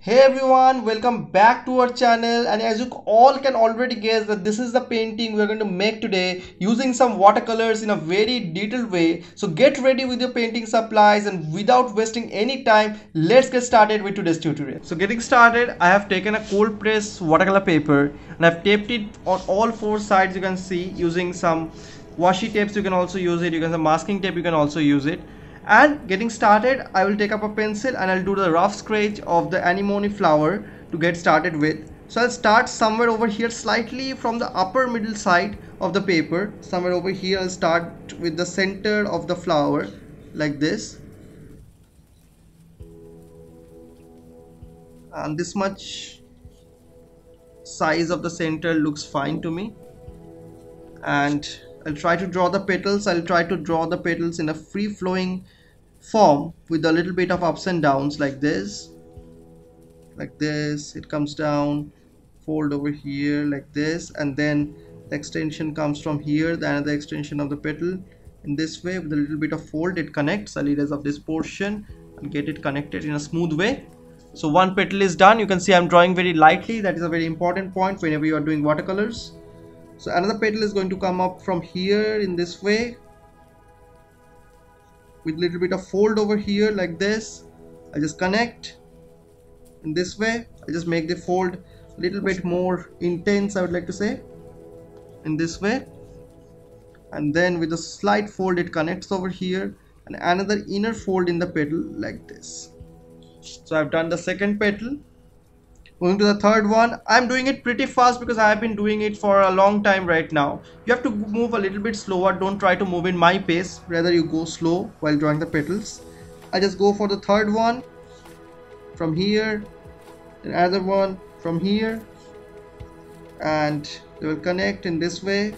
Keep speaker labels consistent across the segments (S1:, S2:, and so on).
S1: Hey everyone, welcome back to our channel, and as you all can already guess that this is the painting we're going to make today using some watercolors in a very detailed way. So get ready with your painting supplies, and without wasting any time, let's get started with today's tutorial. So getting started, I have taken a cold press watercolor paper and I've taped it on all four sides, you can see, using some washi tapes. You can also use it, you can have masking tape, you can also use it. And getting started, I will take up a pencil and I'll do the rough sketch of the anemone flower to get started with. So I'll start somewhere over here, slightly from the upper middle side of the paper. Somewhere over here I'll start with the center of the flower like this, and this much size of the center looks fine to me. And I'll try to draw the petals. I'll try to draw the petals in a free-flowing form with a little bit of ups and downs like this. Like this, it comes down, fold over here like this, and then the extension comes from here, the another extension of the petal in this way with a little bit of fold. It connects. I'll erase off this portion and get it connected in a smooth way. So one petal is done. You can see I'm drawing very lightly. That is a very important point whenever you are doing watercolors. So another petal is going to come up from here in this way with a little bit of fold over here like this. I just connect in this way. I just make the fold a little bit more intense, I would like to say, in this way, and then with a slight fold it connects over here, and another inner fold in the petal like this. So I've done the second petal. Moving to the third one, I'm doing it pretty fast because I have been doing it for a long time right now. You have to move a little bit slower. Don't try to move in my pace, rather you go slow while drawing the petals. I just go for the third one from here, another one from here, and they will connect in this way,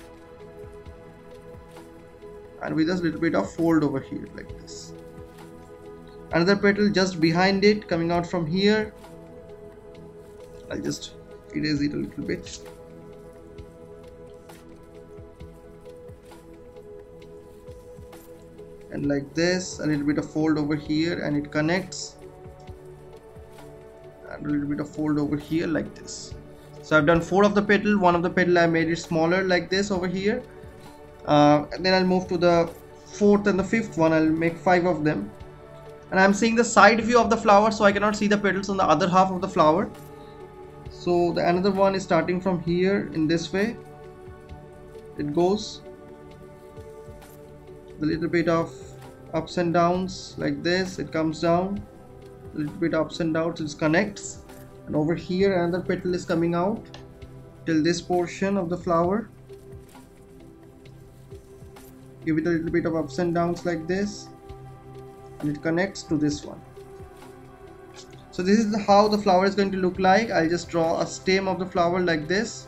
S1: and with a little bit of fold over here like this. Another petal just behind it coming out from here. I'll just erase it a little bit. And like this, a little bit of fold over here, and it connects, and a little bit of fold over here like this. So I've done 4 of the petal. One of the petal I made it smaller like this over here, and then I'll move to the 4th and the 5th one. I'll make 5 of them, and I'm seeing the side view of the flower, so I cannot see the petals on the other half of the flower. So the another one is starting from here in this way. It goes a little bit of ups and downs like this. It comes down, a little bit ups and downs, it connects, and over here another petal is coming out till this portion of the flower. Give it a little bit of ups and downs like this, and it connects to this one. So this is how the flower is going to look like. I'll just draw a stem of the flower like this.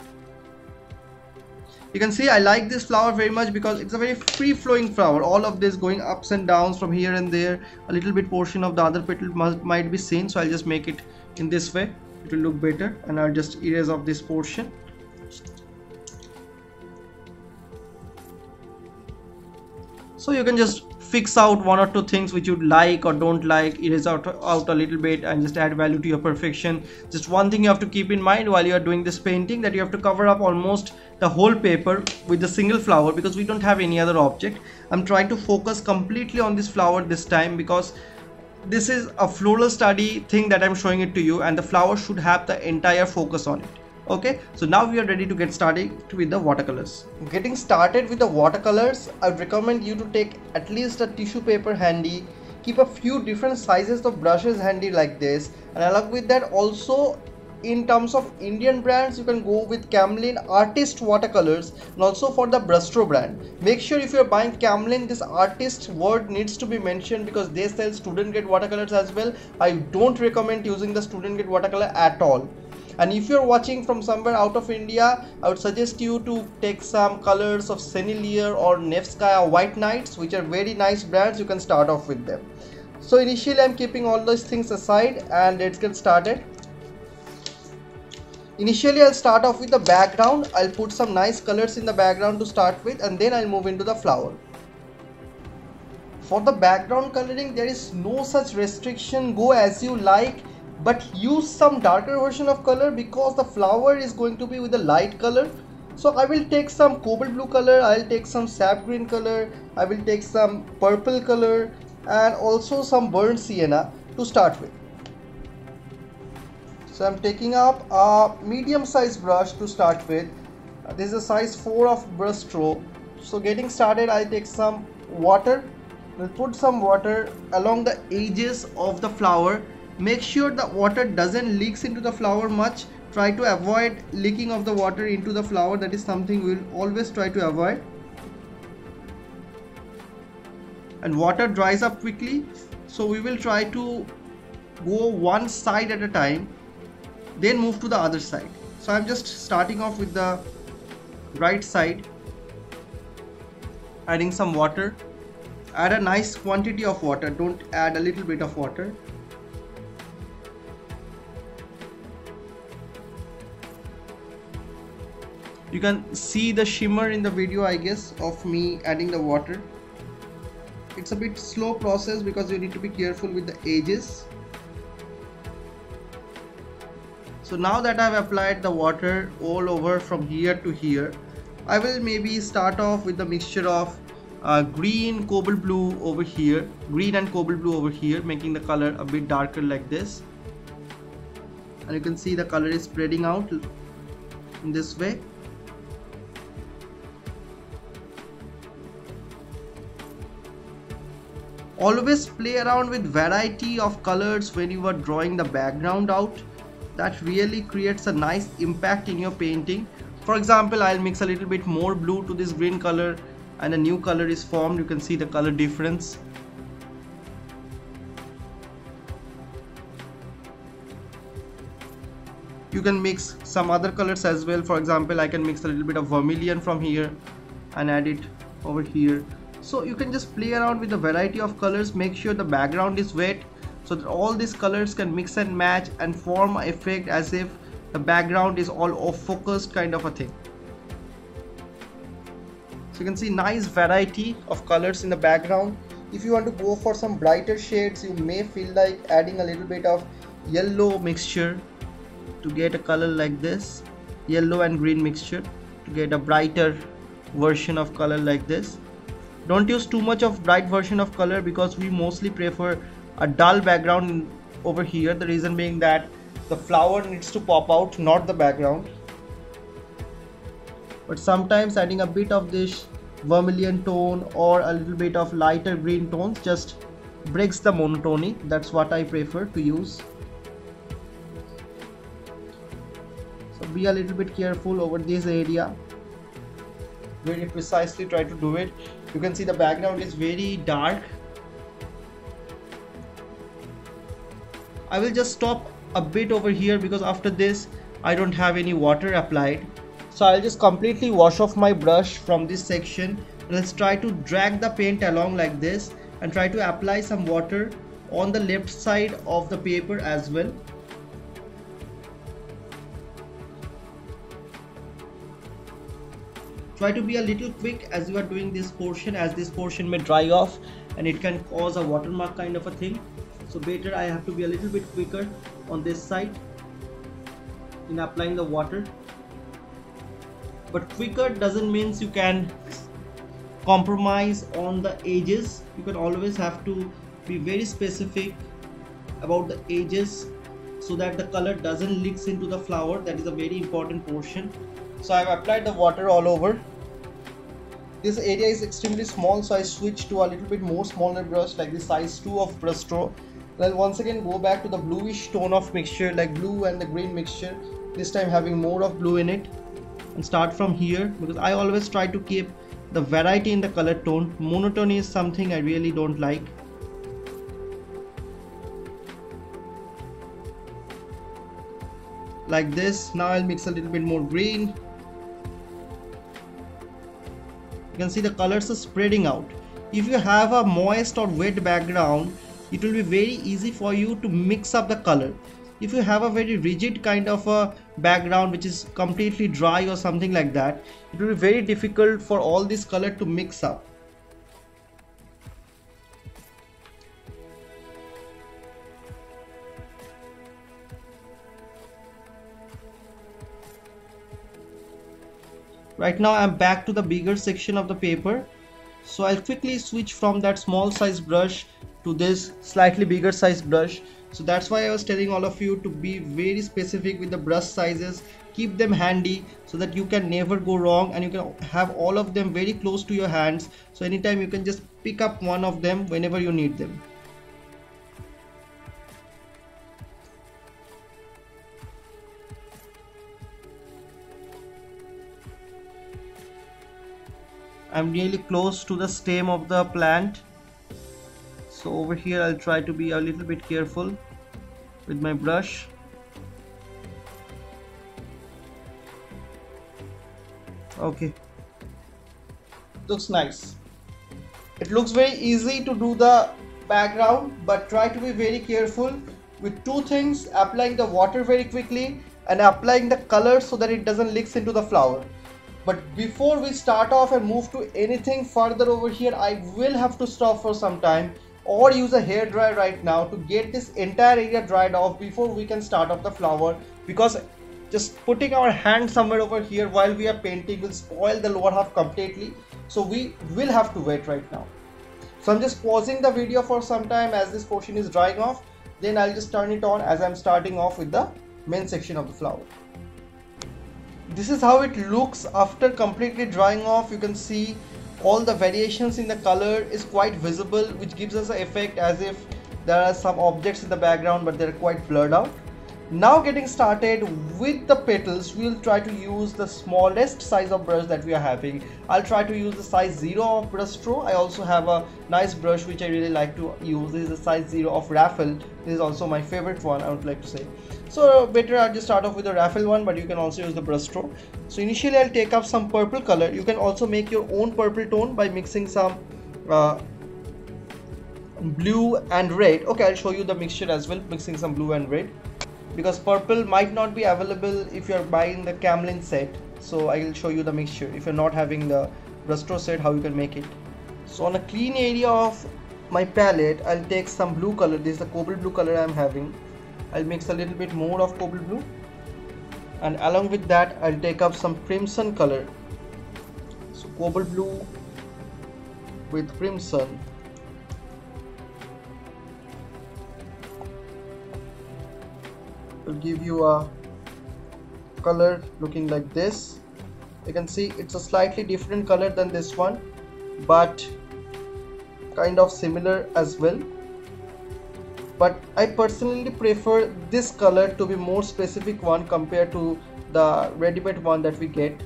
S1: You can see I like this flower very much because it's a very free-flowing flower. All of this going ups and downs from here and there. A little bit portion of the other petal might be seen, so I'll just make it in this way. It will look better, and I'll just erase off this portion. So you can just fix out 1 or 2 things which you like or don't like, erase out a little bit, and just add value to your perfection. Just one thing you have to keep in mind while you are doing this painting, that you have to cover up almost the whole paper with the single flower because we don't have any other object. I'm trying to focus completely on this flower this time because this is a floral study thing that I'm showing it to you, and the flower should have the entire focus on it. Okay, so now we are ready to get started with the watercolors. Getting started with the watercolors, I would recommend you to take at least a tissue paper handy. Keep a few different sizes of brushes handy like this, and along with that, also in terms of Indian brands, you can go with Camlin Artist watercolors, and also for the Brustro brand. Make sure if you're buying Camlin, this artist word needs to be mentioned because they sell student grade watercolors as well. I don't recommend using the student grade watercolor at all. And if you're watching from somewhere out of India, I would suggest you to take some colors of Senilier or Nevskaya White Knights, which are very nice brands. You can start off with them. So initially I'm keeping all those things aside, and let's get started. Initially I'll start off with the background. I'll put some nice colors in the background to start with, and then I'll move into the flower. For the background coloring, there is no such restriction. Go as you like. but use some darker version of color because the flower is going to be with a light color. So I will take some cobalt blue color, I'll take some sap green color, I will take some purple color, and also some burnt sienna to start with. So I'm taking up a medium size brush to start with. This is a size 4 of brush stroke. So getting started, I'll take some water. We'll put some water along the edges of the flower. Make sure the water doesn't leaks into the flower much. Try to avoid leaking of the water into the flower. That is something we'll always try to avoid. And water dries up quickly, so we will try to go one side at a time, then move to the other side. So I'm just starting off with the right side, adding some water. Add a nice quantity of water, don't add a little bit of water. You can see the shimmer in the video, I guess, of me adding the water. It's a bit slow process because you need to be careful with the edges. So now that I've applied the water all over from here to here, I will maybe start off with the mixture of green, cobalt blue over here, green and cobalt blue over here, making the color a bit darker like this. And you can see the color is spreading out in this way. Always play around with variety of colors when you are drawing the background out. That really creates a nice impact in your painting. For example, I'll mix a little bit more blue to this green color and a new color is formed. You can see the color difference. You can mix some other colors as well. For example, I can mix a little bit of vermilion from here and add it over here. So you can just play around with the variety of colors. Make sure the background is wet so that all these colors can mix and match and form an effect as if the background is all off focused kind of a thing. So you can see nice variety of colors in the background. If you want to go for some brighter shades, you may feel like adding a little bit of yellow mixture to get a color like this, yellow and green mixture to get a brighter version of color like this. Don't use too much of bright version of color because we mostly prefer a dull background over here. The reason being that the flower needs to pop out, not the background. But sometimes adding a bit of this vermilion tone or a little bit of lighter green tones just breaks the monotony. That's what I prefer to use. So be a little bit careful over this area. Very precisely try to do it. You can see the background is very dark. I will just stop a bit over here because after this I don't have any water applied. So I'll just completely wash off my brush from this section. Let's try to drag the paint along like this and try to apply some water on the left side of the paper as well. Try to be a little quick as you are doing this portion, as this portion may dry off and it can cause a watermark kind of a thing. So better I have to be a little bit quicker on this side in applying the water. But quicker doesn't mean you can compromise on the edges. You can always have to be very specific about the edges so that the color doesn't leaks into the flower. That is a very important portion. So I have applied the water all over. This area is extremely small, so I switched to a little bit more smaller brush like the size 2 of brush stroke. I'll once again go back to the bluish tone of mixture like blue and the green mixture, this time having more of blue in it, and start from here because I always try to keep the variety in the color tone. Monotony is something I really don't like. Like this. Now I'll mix a little bit more green. You can see the colors are spreading out. If you have a moist or wet background, it will be very easy for you to mix up the color. If you have a very rigid kind of a background which is completely dry or something like that, it will be very difficult for all this color to mix up. Right now I'm back to the bigger section of the paper, so I'll quickly switch from that small size brush to this slightly bigger size brush. So that's why I was telling all of you to be very specific with the brush sizes. Keep them handy so that you can never go wrong, and you can have all of them very close to your hands, so anytime you can just pick up one of them whenever you need them. I'm really close to the stem of the plant, so over here I'll try to be a little bit careful with my brush. Okay, looks nice. It looks very easy to do the background, but try to be very careful with two things: applying the water very quickly and applying the color so that it doesn't leak into the flower. But before we start off and move to anything further over here, I will have to stop for some time or use a hair dryer right now to get this entire area dried off before we can start off the flower, because just putting our hand somewhere over here while we are painting will spoil the lower half completely. So we will have to wait right now. So I'm just pausing the video for some time as this portion is drying off. Then I'll just turn it on as I'm starting off with the main section of the flower. This is how it looks after completely drying off. You can see all the variations in the color is quite visible, which gives us an effect as if there are some objects in the background but they're quite blurred out. Now getting started with the petals, we'll try to use the smallest size of brush that we are having. I'll try to use the size 0 of brush stroke. I also have a nice brush which I really like to use. This is the size 0 of raffle. This is also my favorite one, I would like to say. So better I'll just start off with the raffle one, but you can also use the brush stroke. So initially I'll take up some purple color. You can also make your own purple tone by mixing some blue and red. Okay, I'll show you the mixture as well, mixing some blue and red, because purple might not be available if you're buying the Camlin set. So I will show you the mixture if you're not having the brush stroke set, how you can make it. So on a clean area of my palette, I'll take some blue color. This is the cobalt blue color I'm having. I'll mix a little bit more of cobalt blue, and along with that I'll take up some crimson color. So cobalt blue with crimson. Will give you a color looking like this. You can see it's a slightly different color than this one, but kind of similar as well. But I personally prefer this color to be more specific one compared to the ready-made one that we get.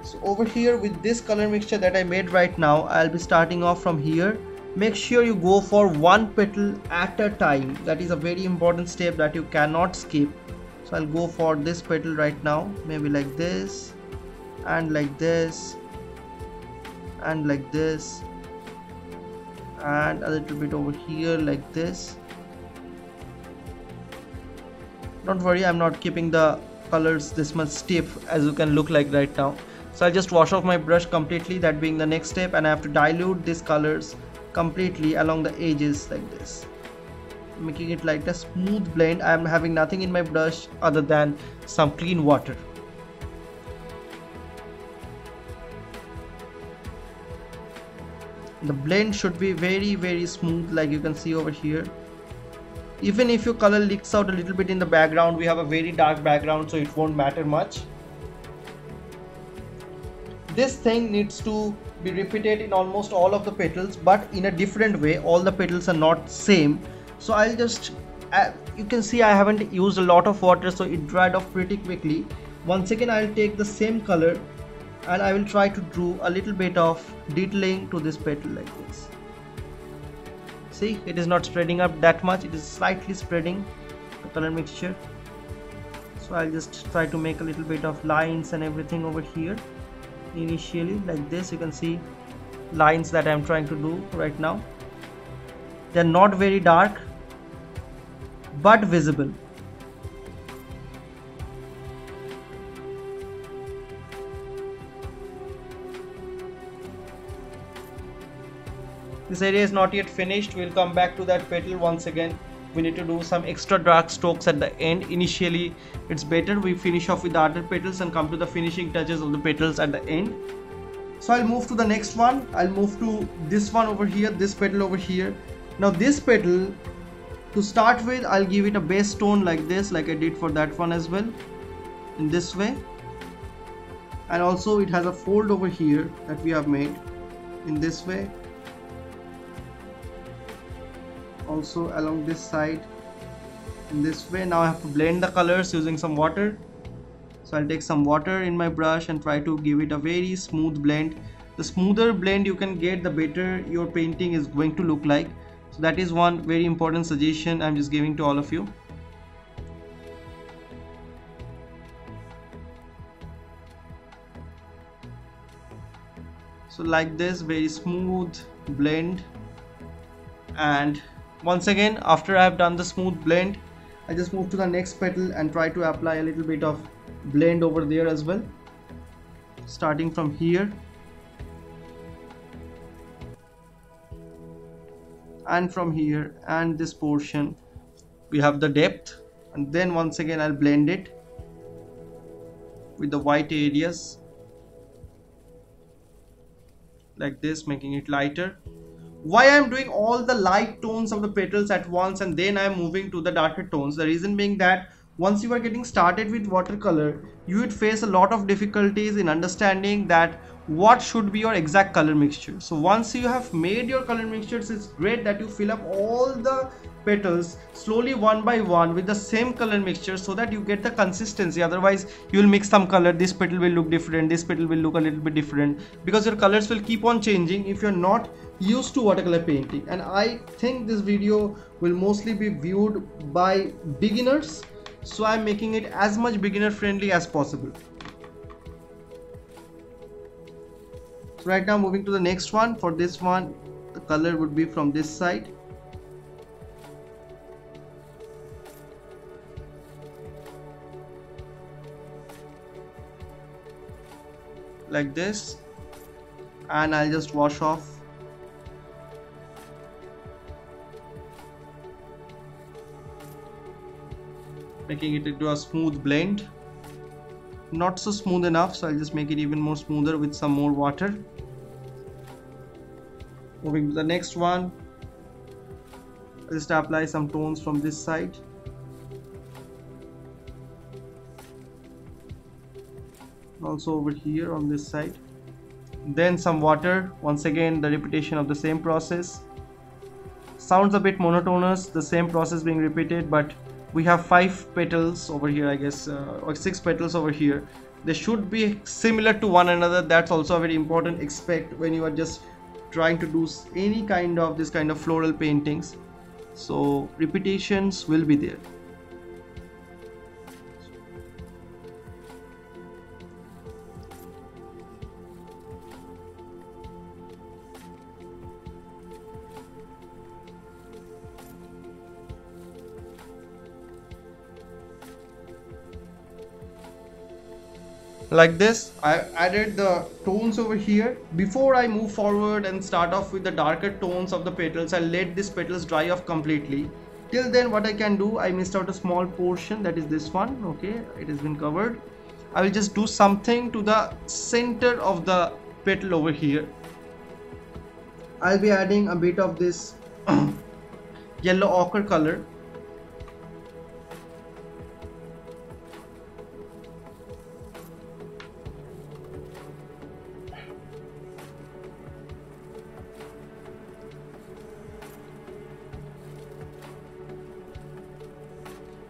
S1: So over here with this color mixture that I made right now, I'll be starting off from here. Make sure you go for one petal at a time. That is a very important step that you cannot skip. So I'll go for this petal right now, maybe like this, and like this, and like this, and a little bit over here like this. Don't worry, I'm not keeping the colors this much stiff as you can look like right now. So I'll just wash off my brush completely, that being the next step, and I have to dilute these colors completely along the edges like this, making it like a smooth blend. I am having nothing in my brush other than some clean water. The blend should be very smooth, like you can see over here. Even if your color leaks out a little bit in the background, we have a very dark background, so it won't matter much. This thing needs to be repeated in almost all of the petals, but in a different way. All the petals are not same. So I'll just you can see I haven't used a lot of water, so it dried off pretty quickly. Once again I'll take the same color and I will try to draw a little bit of detailing to this petal like this. See, it is not spreading up that much, it is slightly spreading, the color mixture. So I'll just try to make a little bit of lines and everything over here initially like this. You can see lines that I'm trying to do right now. They're not very dark but visible. This area is not yet finished. We'll come back to that petal once again we need to do some extra dark strokes at the end. Initially it's better we finish off with the other petals and come to the finishing touches of the petals at the end. So I'll move to the next one. I'll move to this one over here, this petal over here. Now this petal, to start with, I'll give it a base tone like this, like I did for that one as well, in this way. And also it has a fold over here that we have made in this way. Also along this side in this way. Now I have to blend the colors using some water. So I'll take some water in my brush and try to give it a very smooth blend. The smoother blend you can get, the better your painting is going to look like. So that is one very important suggestion I'm just giving to all of you. So like this, very smooth blend. And once again, after I have done the smooth blend, I just move to the next petal and try to apply a little bit of blend over there as well, starting from here and from here, and this portion we have the depth, and then once again I'll blend it with the white areas like this, making it lighter. Why I'm doing all the light tones of the petals at once and then I'm moving to the darker tones? The reason being that once you are getting started with watercolor, you would face a lot of difficulties in understanding that what should be your exact color mixture. So once you have made your color mixtures, it's great that you fill up all the petals slowly one by one with the same color mixture so that you get the consistency. Otherwise you will mix some color, this petal will look different, this petal will look a little bit different, because your colors will keep on changing if you're not used to watercolor painting. And I think this video will mostly be viewed by beginners, so I'm making it as much beginner friendly as possible. So right now moving to the next one. For this one, the color would be from this side. Like this, and I'll just wash off. Making it into a smooth blend. Not so smooth enough, so I'll just make it even more smoother with some more water. Moving to the next one, I'll just apply some tones from this side. Also over here on this side. Then some water. Once again, the repetition of the same process. Sounds a bit monotonous, the same process being repeated, but we have 5 petals over here, I guess, or 6 petals over here. They should be similar to one another. That's also a very important aspect when you are just trying to do any kind of this kind of floral paintings. So repetitions will be there. Like this, I added the tones over here. Before I move forward and start off with the darker tones of the petals, I'll let these petals dry off completely. Till then, what I can do, I missed out a small portion, that is this one. Okay, it has been covered. I will just do something to the center of the petal over here. I'll be adding a bit of this yellow ochre color.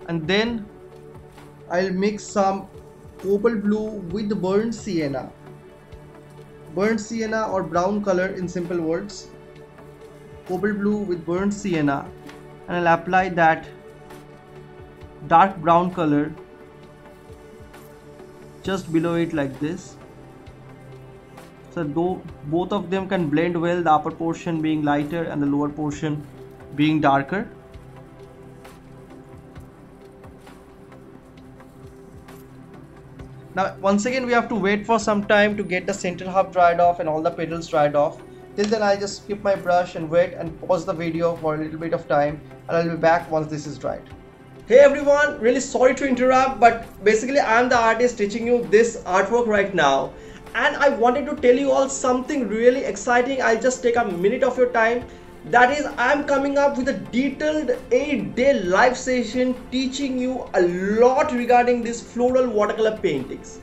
S1: And then I'll mix some cobalt blue with burnt sienna. Burnt sienna or brown color in simple words. Cobalt blue with burnt sienna, and I'll apply that dark brown color just below it like this. So though both of them can blend well, the upper portion being lighter and the lower portion being darker. Now once again we have to wait for some time to get the center half dried off and all the petals dried off. Till then I'll just skip my brush and wait and pause the video for a little bit of time. and I'll be back once this is dried. Hey everyone, really sorry to interrupt, but basically I'm the artist teaching you this artwork right now, and I wanted to tell you all something really exciting. I'll just take a minute of your time. That is, I'm coming up with a detailed 8-day live session teaching you a lot regarding these floral watercolor paintings.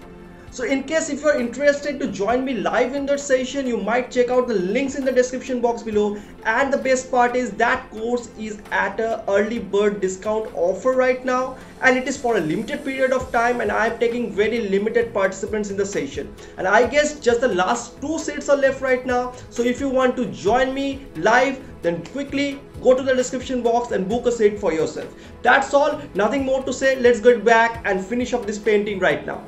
S1: So in case if you're interested to join me live in that session, you might check out the links in the description box below. And the best part is that course is at a early bird discount offer right now, and it is for a limited period of time, and I'm taking very limited participants in the session, and I guess just the last 2 seats are left right now. So if you want to join me live, then quickly go to the description box and book a seat for yourself. That's all, nothing more to say. Let's get back and finish up this painting right now.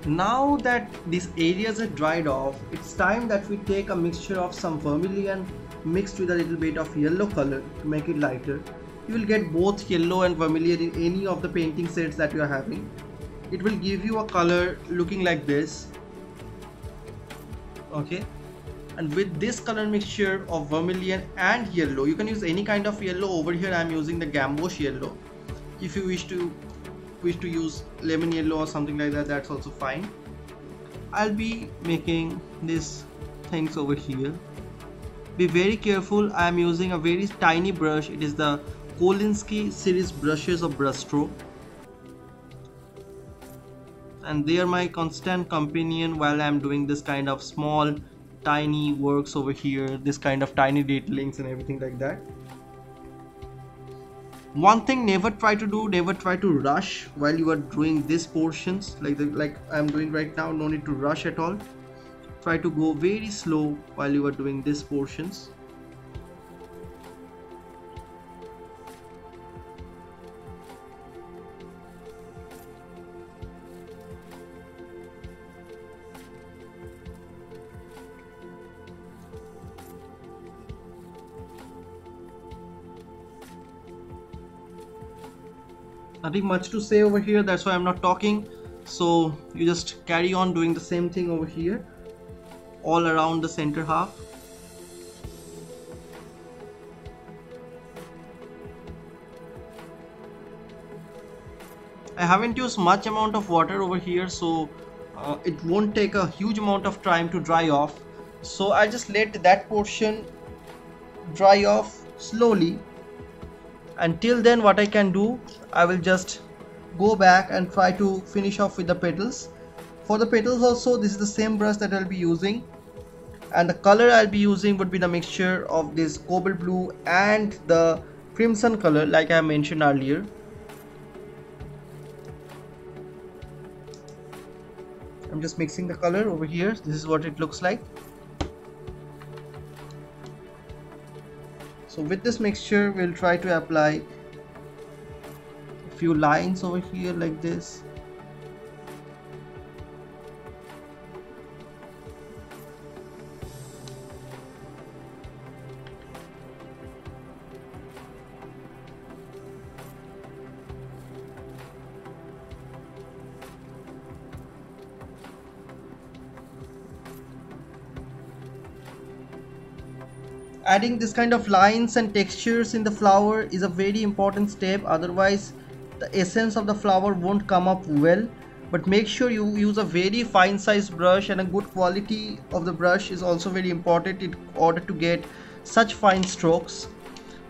S1: Now that these areas are dried off, it's time that we take a mixture of some vermilion mixed with a little bit of yellow color to make it lighter. You will get both yellow and vermilion in any of the painting sets that you are having. It will give you a color looking like this. Okay, and with this color mixture of vermilion and yellow, you can use any kind of yellow. Over here I am using the gamboge yellow. If you wish to use lemon yellow or something like that, that's also fine. I'll be making these things over here. Be very careful, I am using a very tiny brush. It is the Kolinsky series brushes of brush stroke, and they are my constant companion while I am doing this kind of small tiny works over here, this kind of tiny detailings and everything like that. One thing, never try to rush while you are doing these portions like I'm doing right now. No need to rush at all. Try to go very slow while you are doing these portions. Nothing much to say over here, that's why I'm not talking. So you just carry on doing the same thing over here all around the center half. I haven't used much amount of water over here, so it won't take a huge amount of time to dry off. So I just let that portion dry off slowly. Until then, what I can do, I will just go back and try to finish off with the petals. For the petals also, this is the same brush that I'll be using, and the color I'll be using would be the mixture of this cobalt blue and the crimson color like I mentioned earlier. I'm just mixing the color over here. This is what it looks like. So with this mixture, we'll try to apply a few lines over here like this. Adding this kind of lines and textures in the flower is a very important step, otherwise the essence of the flower won't come up well. But make sure you use a very fine size brush, and a good quality of the brush is also very important in order to get such fine strokes.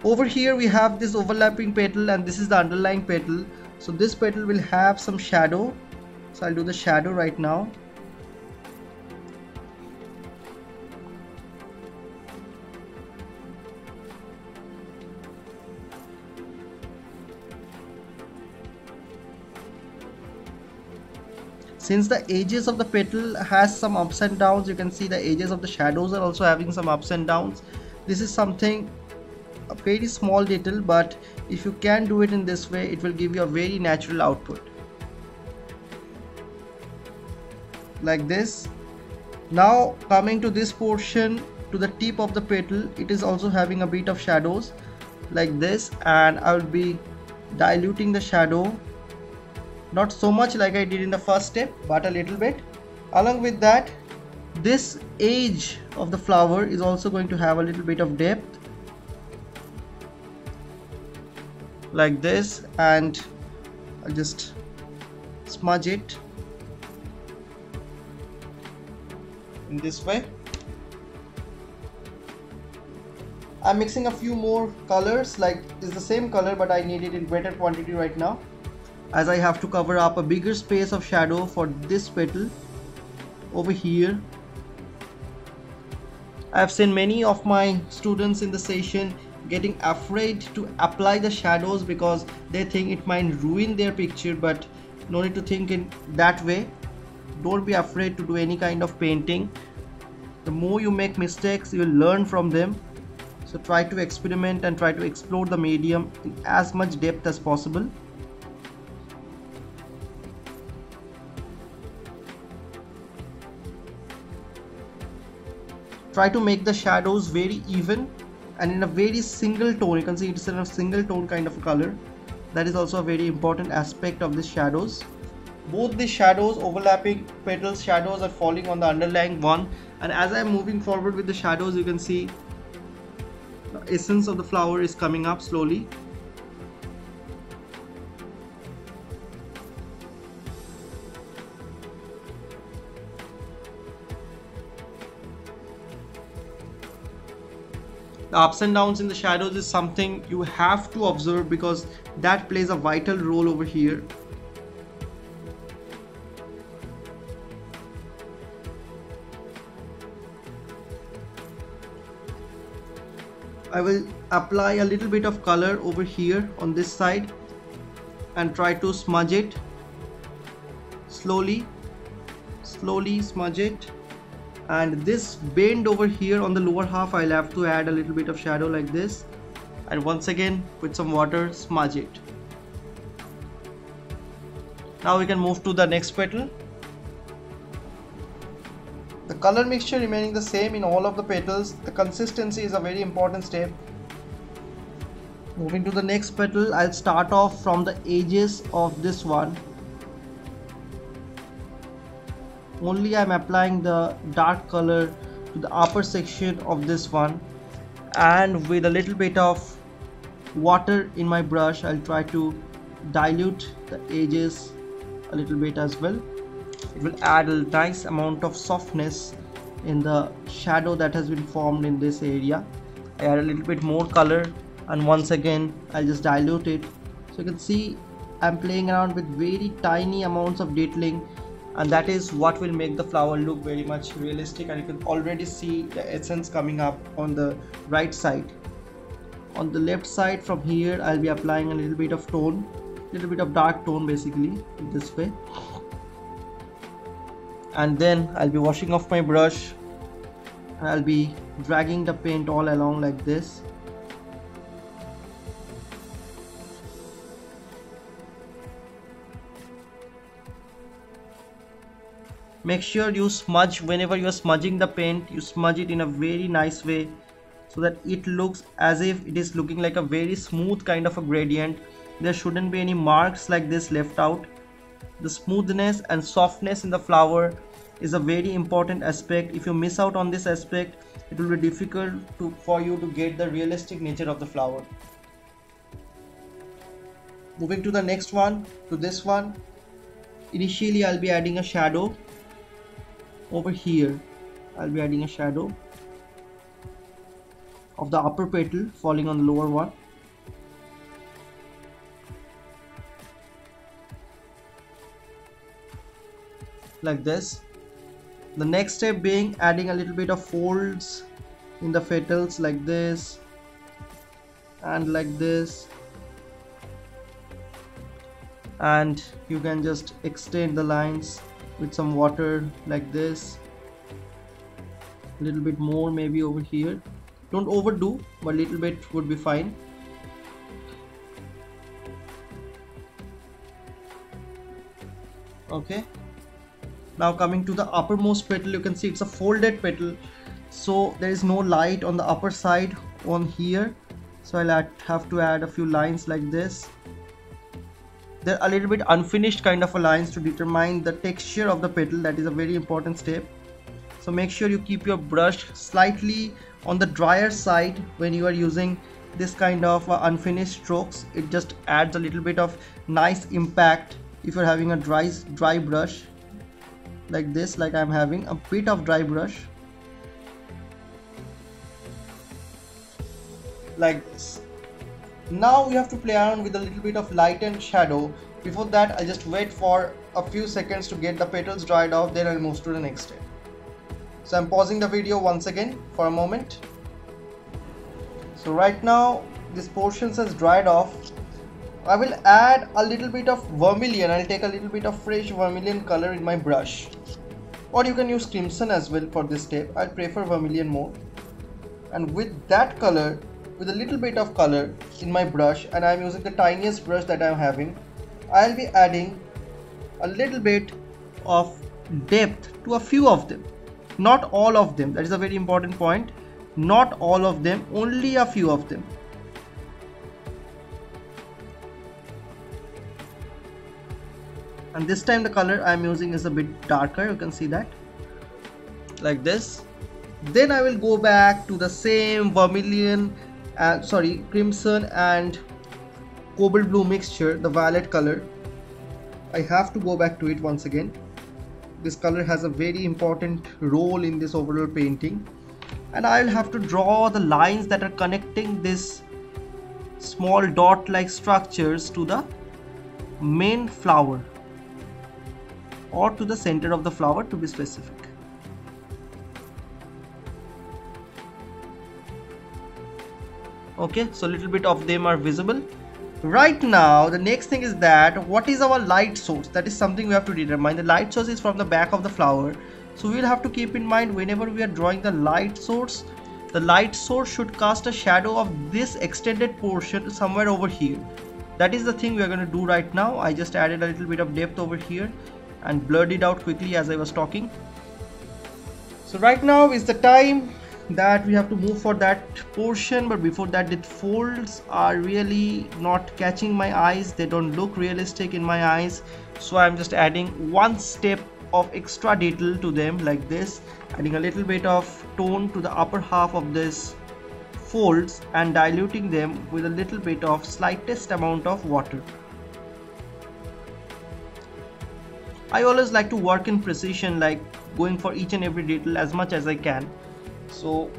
S1: Over here we have this overlapping petal, and this is the underlying petal. So this petal will have some shadow, so I'll do the shadow right now. Since the edges of the petal has some ups and downs, you can see the edges of the shadows are also having some ups and downs. This is something, a very small detail, but if you can do it in this way, it will give you a very natural output. Like this. Now coming to this portion, to the tip of the petal, it is also having a bit of shadows like this, and I will be diluting the shadow. Not so much like I did in the first step, but a little bit. Along with that, this edge of the flower is also going to have a little bit of depth. like this, and I'll just smudge it in this way. I'm mixing a few more colors, like it's the same color but I need it in greater quantity right now, as I have to cover up a bigger space of shadow for this petal over here. I've seen many of my students in the session getting afraid to apply the shadows because they think it might ruin their picture, but no need to think in that way. Don't be afraid to do any kind of painting. The more you make mistakes, you will learn from them. So try to experiment and try to explore the medium in as much depth as possible. Try to make the shadows very even and in a very single tone. You can see it's in a single tone kind of color. That is also a very important aspect of the shadows. Both the shadows, overlapping petals shadows, are falling on the underlying one, and as I'm moving forward with the shadows, you can see the essence of the flower is coming up slowly. The ups and downs in the shadows is something you have to observe because that plays a vital role over here. I will apply a little bit of color over here on this side and try to smudge it slowly smudge it, and this bend over here on the lower half I'll have to add a little bit of shadow like this, and once again with some water smudge it. Now we can move to the next petal. The color mixture remaining the same in all of the petals. The consistency is a very important step. Moving to the next petal, I'll start off from the edges of this one. Only I'm applying the dark color to the upper section of this one, and with a little bit of water in my brush I'll try to dilute the edges a little bit as well. It will add a nice amount of softness in the shadow that has been formed in this area. I add a little bit more color and once again I'll just dilute it. So you can see I'm playing around with very tiny amounts of detailing, and that is what will make the flower look very much realistic, and you can already see the essence coming up on the right side. On the left side from here I'll be applying a little bit of tone, little bit of dark tone basically this way, and then I'll be washing off my brush and I'll be dragging the paint all along like this. Make sure you smudge whenever you are smudging the paint, you smudge it in a very nice way so that it looks as if it is looking like a very smooth kind of a gradient. There shouldn't be any marks like this left out. The smoothness and softness in the flower is a very important aspect. If you miss out on this aspect, it will be difficult for you to get the realistic nature of the flower. Moving to the next one, to this one. Initially I'll be adding a shadow over here. I'll be adding a shadow of the upper petal falling on the lower one. Like this. The next step being adding a little bit of folds in the petals like this and like this, and you can just extend the lines with some water like this, a little bit more maybe over here. Don't overdo, but a little bit would be fine. Okay, now coming to the uppermost petal, you can see it's a folded petal, so there is no light on the upper side on here, so I'll have to add a few lines like this. They're a little bit unfinished kind of a lines to determine the texture of the petal. That is a very important step. So make sure you keep your brush slightly on the drier side when you are using this kind of unfinished strokes. It just adds a little bit of nice impact if you're having a dry brush like this, like I'm having a bit of dry brush like this. Now we have to play around with a little bit of light and shadow. Before that, I just wait for a few seconds to get the petals dried off, then I'll move to the next step. So I'm pausing the video once again for a moment. So right now this portion has dried off. I will add a little bit of vermilion. I'll take a little bit of fresh vermilion color in my brush, or you can use crimson as well for this step. I'll prefer vermilion more. And with that color, with a little bit of color in my brush, and I'm using the tiniest brush that I'm having, I'll be adding a little bit of depth to a few of them, not all of them. That is a very important point. Not all of them, only a few of them. And this time the color I'm using is a bit darker, you can see that, like this. Then I will go back to the same vermilion, crimson and cobalt blue mixture, the violet color. I have to go back to it once again. This color has a very important role in this overall painting, and I'll have to draw the lines that are connecting this small dot like structures to the main flower, or to the center of the flower to be specific. Okay, so a little bit of them are visible. Right now the next thing is that what is our light source? That is something we have to determine. The light source is from the back of the flower, so we will have to keep in mind whenever we are drawing the light source should cast a shadow of this extended portion somewhere over here. That is the thing we are going to do right now. I just added a little bit of depth over here and blurred it out quickly as I was talking. So right now is the time that we have to move for that portion, but before that the folds are really not catching my eyes. They don't look realistic in my eyes, so I'm just adding one step of extra detail to them like this, adding a little bit of tone to the upper half of this folds and diluting them with a little bit of slightest amount of water. I always like to work in precision, like going for each and every detail as much as I can. So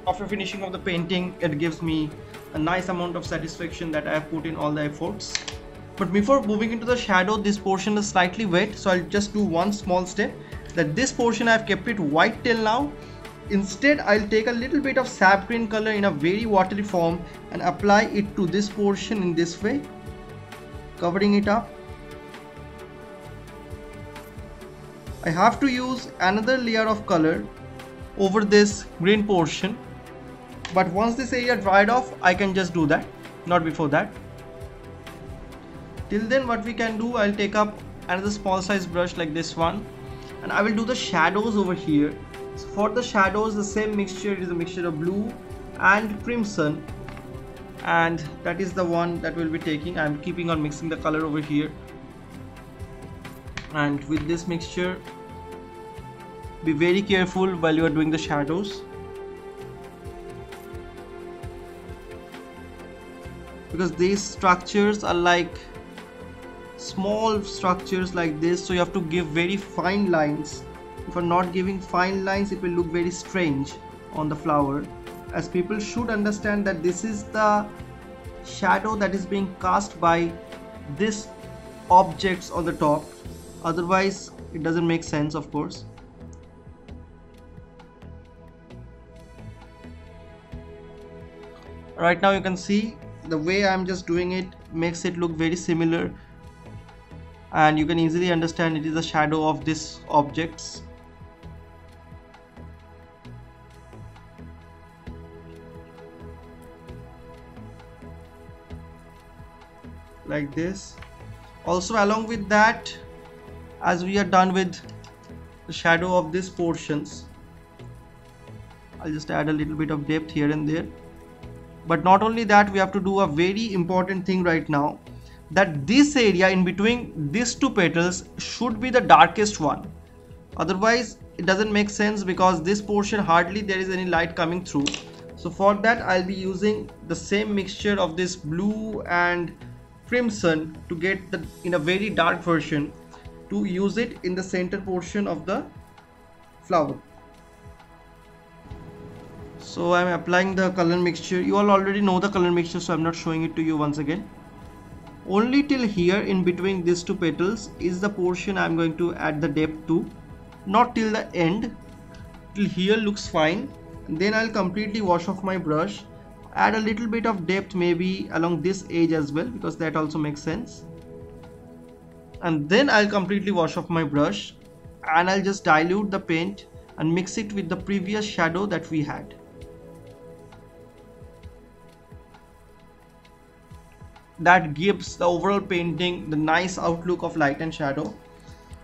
S1: after finishing of the painting, it gives me a nice amount of satisfaction that I have put in all the efforts. But before moving into the shadow, this portion is slightly wet, so I'll just do one small step. That this portion I have kept it white till now. Instead, I'll take a little bit of sap green color in a very watery form and apply it to this portion in this way, covering it up. I have to use another layer of color over this green portion, but once this area dried off, I can just do that, not before that. Till then, what we can do, I'll take up another small size brush like this one, and I will do the shadows over here. So for the shadows, the same mixture, it is a mixture of blue and crimson, and that is the one that we'll be taking. I'm keeping on mixing the color over here, and with this mixture, be very careful while you are doing the shadows, because these structures are like small structures like this, so you have to give very fine lines. If you're not giving fine lines, it will look very strange on the flower, as people should understand that this is the shadow that is being cast by this objects on the top. Otherwise it doesn't make sense, of course. Right now you can see the way I'm just doing it makes it look very similar, and you can easily understand it is a shadow of these objects. Like this. Also, along with that, as we are done with the shadow of these portions, I'll just add a little bit of depth here and there. But not only that, we have to do a very important thing right now, that this area in between these two petals should be the darkest one. Otherwise it doesn't make sense, because this portion hardly there is any light coming through. So for that I'll be using the same mixture of this blue and crimson to get the in a very dark version, to use it in the center portion of the flower. So I'm applying the color mixture. You all already know the color mixture, so I'm not showing it to you once again. Only till here in between these two petals is the portion I'm going to add the depth to, not till the end. Till here looks fine. And then I'll completely wash off my brush, add a little bit of depth maybe along this edge as well, because that also makes sense. And then I'll completely wash off my brush and I'll just dilute the paint and mix it with the previous shadow that we had. That gives the overall painting the nice outlook of light and shadow.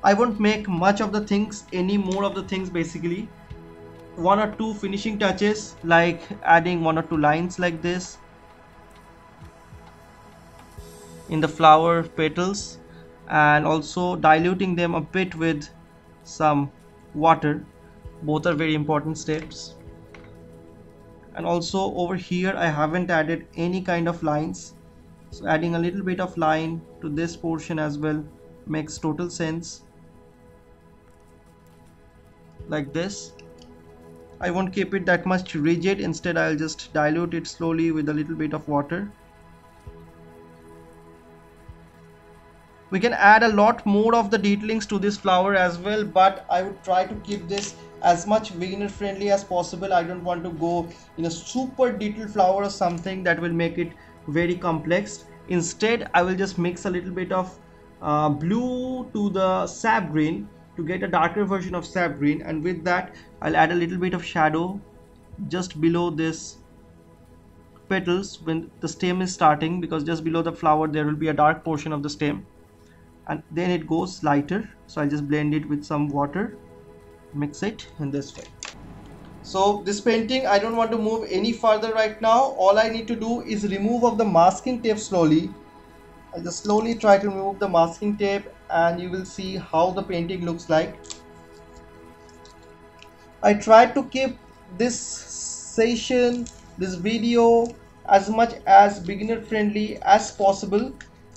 S1: I won't make much of the things, any more of the things basically. One or two finishing touches, like adding one or two lines like this in the flower petals, and also diluting them a bit with some water. Both are very important steps. And also over here I haven't added any kind of lines, so adding a little bit of line to this portion as well makes total sense, like this. I won't keep it that much rigid, instead I'll just dilute it slowly with a little bit of water. We can add a lot more of the detailings to this flower as well, but I would try to keep this as much beginner friendly as possible. I don't want to go in a super detailed flower or something that will make it very complex. Instead I will just mix a little bit of blue to the sap green to get a darker version of sap green, and with that I'll add a little bit of shadow just below this petals when the stem is starting, because just below the flower there will be a dark portion of the stem, and then it goes lighter. So I'll just blend it with some water, mix it in this way. So this painting I don't want to move any further right now. All I need to do is remove of the masking tape slowly. I'll just slowly try to remove the masking tape and you will see how the painting looks like. I tried to keep this session, this video, as much as beginner friendly as possible.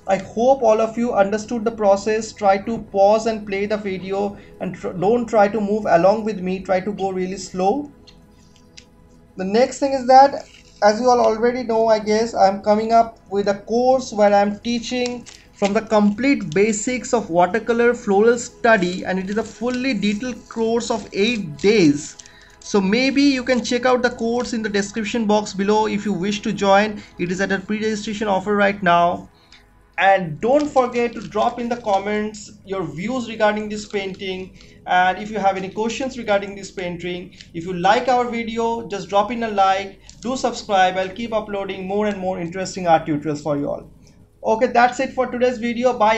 S1: I hope all of you understood the process. Try to pause and play the video and don't try to move along with me. Try to go really slow. The next thing is that, as you all already know, I guess I'm coming up with a course where I'm teaching from the complete basics of watercolor floral study, and it is a fully detailed course of 8 days. So maybe you can check out the course in the description box below if you wish to join. It is at a pre-registration offer right now. And don't forget to drop in the comments your views regarding this painting, and if you have any questions regarding this painting. If you like our video, just drop in a like, do subscribe. I'll keep uploading more and more interesting art tutorials for you all. Okay, that's it for today's video. Bye.